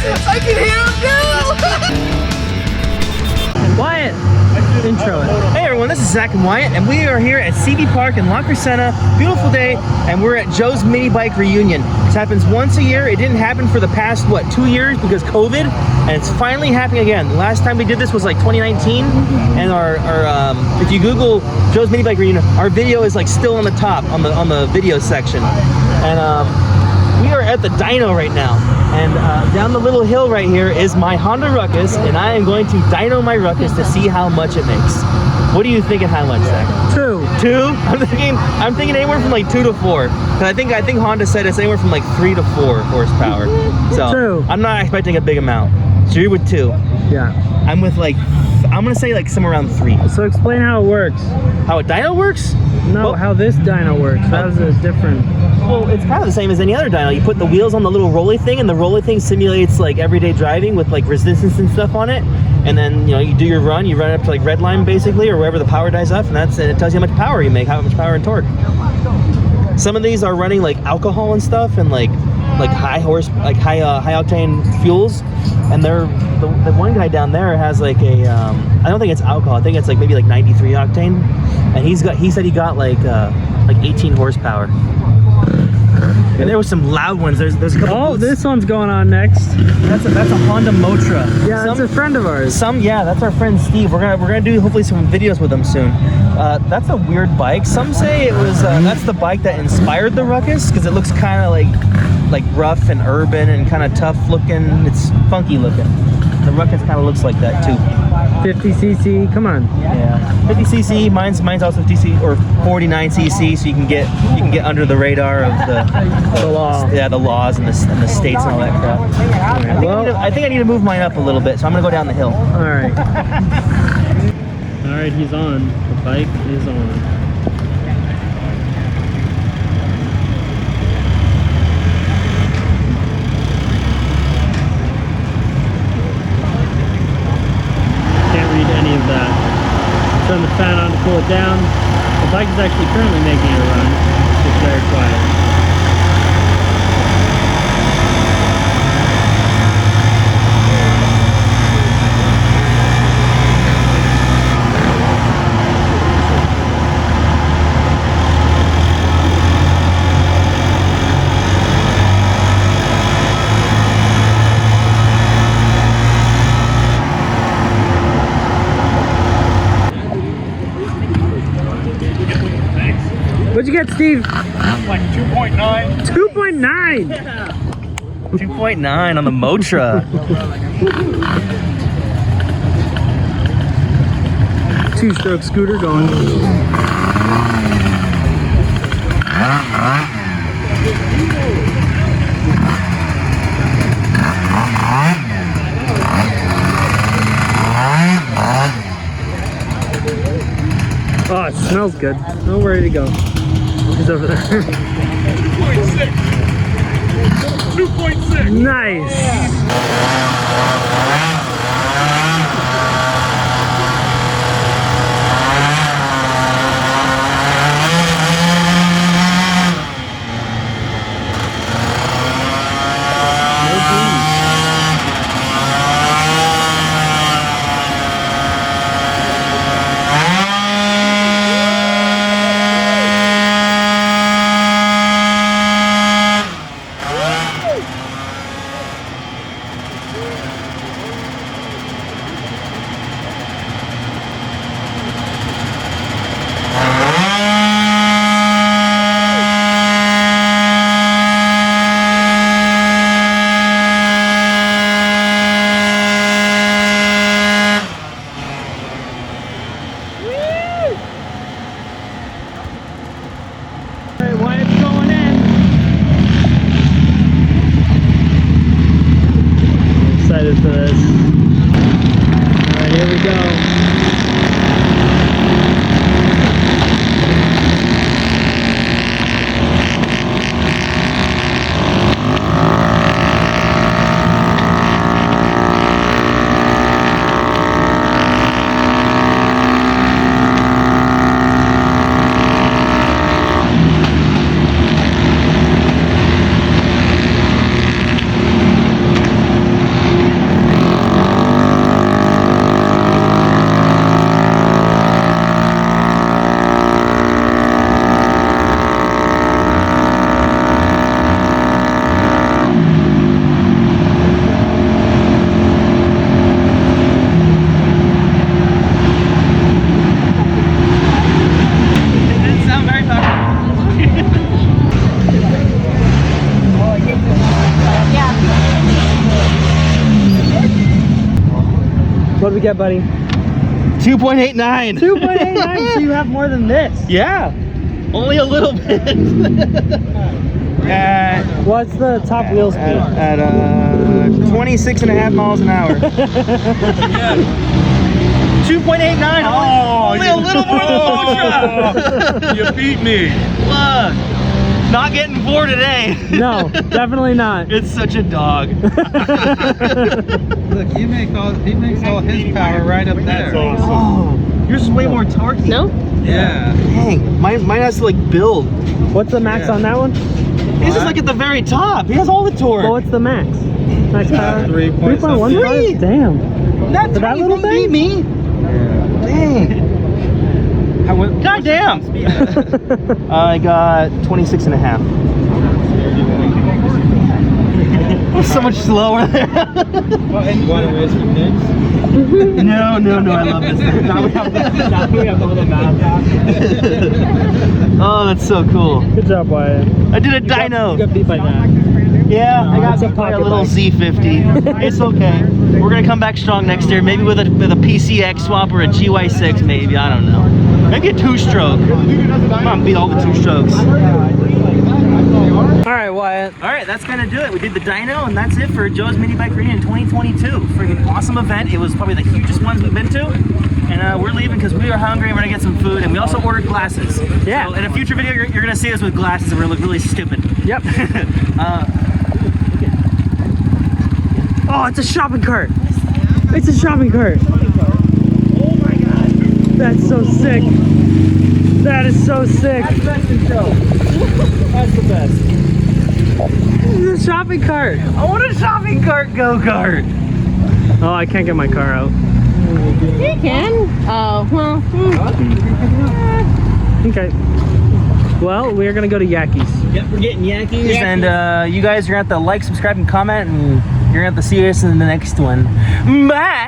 I can hear him now! Wyatt, intro it. Hey everyone, this is Zach and Wyatt, and we are here at CB Park in La Crescenta. Beautiful day, and we're at Joe's Minibike reunion. This happens once a year. It didn't happen for the past, what, 2 years because COVID, and it's finally happening again. The last time we did this was like 2019, and our if you Google Joe's Minibike reunion, our video is like still on the top on the video section, and we are at the dyno right now, and down the little hill right here is my Honda Ruckus, and I am going to dyno my Ruckus to see how much it makes. What are you thinking? How much, Zach? 2. 2? I'm thinking anywhere from like 2 to 4. Cause I think Honda said it's anywhere from like 3 to 4 horsepower. So 2. I'm not expecting a big amount. So you're with 2. Yeah. I'm with like, I'm gonna say like somewhere around 3. So explain how it works. How a dyno works? No, well, how this dyno works. How is it different? Well, it's kind of the same as any other dyno. You put the wheels on the little rolly thing, and the rolly thing simulates like everyday driving with like resistance and stuff on it. And then, you know, you do your run, you run up to like red line basically, or wherever the power dies off, and it tells you how much power you make, how much power and torque. Some of these are running like alcohol and stuff, and like high octane fuels. And the one guy down there has like a I don't think it's alcohol. I think it's like maybe like 93 octane, and he said he got like 18 horsepower. And there was some loud ones. There's a couple. Oh, this one's going on next. That's a Honda Motra. Yeah, that's a friend of ours. Yeah, that's our friend Steve. We're gonna do hopefully some videos with him soon. That's a weird bike. Some say it was that's the bike that inspired the Ruckus because it looks kind of like rough and urban and kind of tough looking. It's funky looking. The Ruckus kind of looks like that too. 50cc, come on. Yeah, 50cc. Mine's also 50cc or 49cc, so you can get under the radar of the law. Yeah, the laws and the states and all that crap. I think I need to move mine up a little bit, so I'm gonna go down the hill. All right. All right, he's on. The bike is on. Turn the fan on to cool it down. The bike is actually currently making a run. It's just very quiet. What'd you get, Steve? Like 2.9. 2.9? Yeah. 2.9 on the Motra. 2-stroke scooter going. Oh, it smells good. Oh, where did he go? He's over there. 2.6. 2.6. Nice. Excited for this. Alright, here we go. What do we get, buddy? 2.89. 2.89. So you have more than this. Yeah. Only a little bit. What's the top wheel speed? At 26.5 miles an hour. 2.89. Only a little more than Ultra. You beat me. Look, not getting 4 today. No, definitely not. It's such a dog. Look, he makes all his power right up there. Oh, yours is way more torquey. No? Yeah. Dang, mine has to like build. What's the max on that one? He's just like at the very top. He has all the torque. Well, what's the max? Max power? 3.15. Damn. that for that tiny little thing beat me. Dang. God damn. I got 26.5. So much slower there. You want to raise some picks? No, I love this thing. Now we have the little map. Oh, that's so cool. Good job, Wyatt. I did a dyno. You got beat by that. Yeah, I got it's a beat by a pocket little bike. Z50. It's okay. We're gonna come back strong next year. Maybe with a PCX swap or a GY6, maybe. I don't know. Maybe a 2-stroke. Come on, beat all the 2-strokes. All right, Wyatt. All right, that's gonna do it. We did the dyno, and that's it for Joe's Minibike Reunion 2022. Freaking awesome event. It was probably the hugest ones we've been to. And we're leaving because we are hungry and we're gonna get some food. And we also ordered glasses. Yeah. So in a future video, you're gonna see us with glasses and we're gonna look really stupid. Yep. Oh, it's a shopping cart. It's a shopping cart. Oh my god. That's so sick. That is so sick. That's best in show. That's the best. This is a shopping cart. I want a shopping cart go-kart. Oh, I can't get my car out. You can. Oh, well. Okay. Well, we are gonna go to Yaki's. Yep, we're getting Yankees, and you guys are gonna have to like, subscribe, and comment, and you're gonna have to see us in the next one. Bye!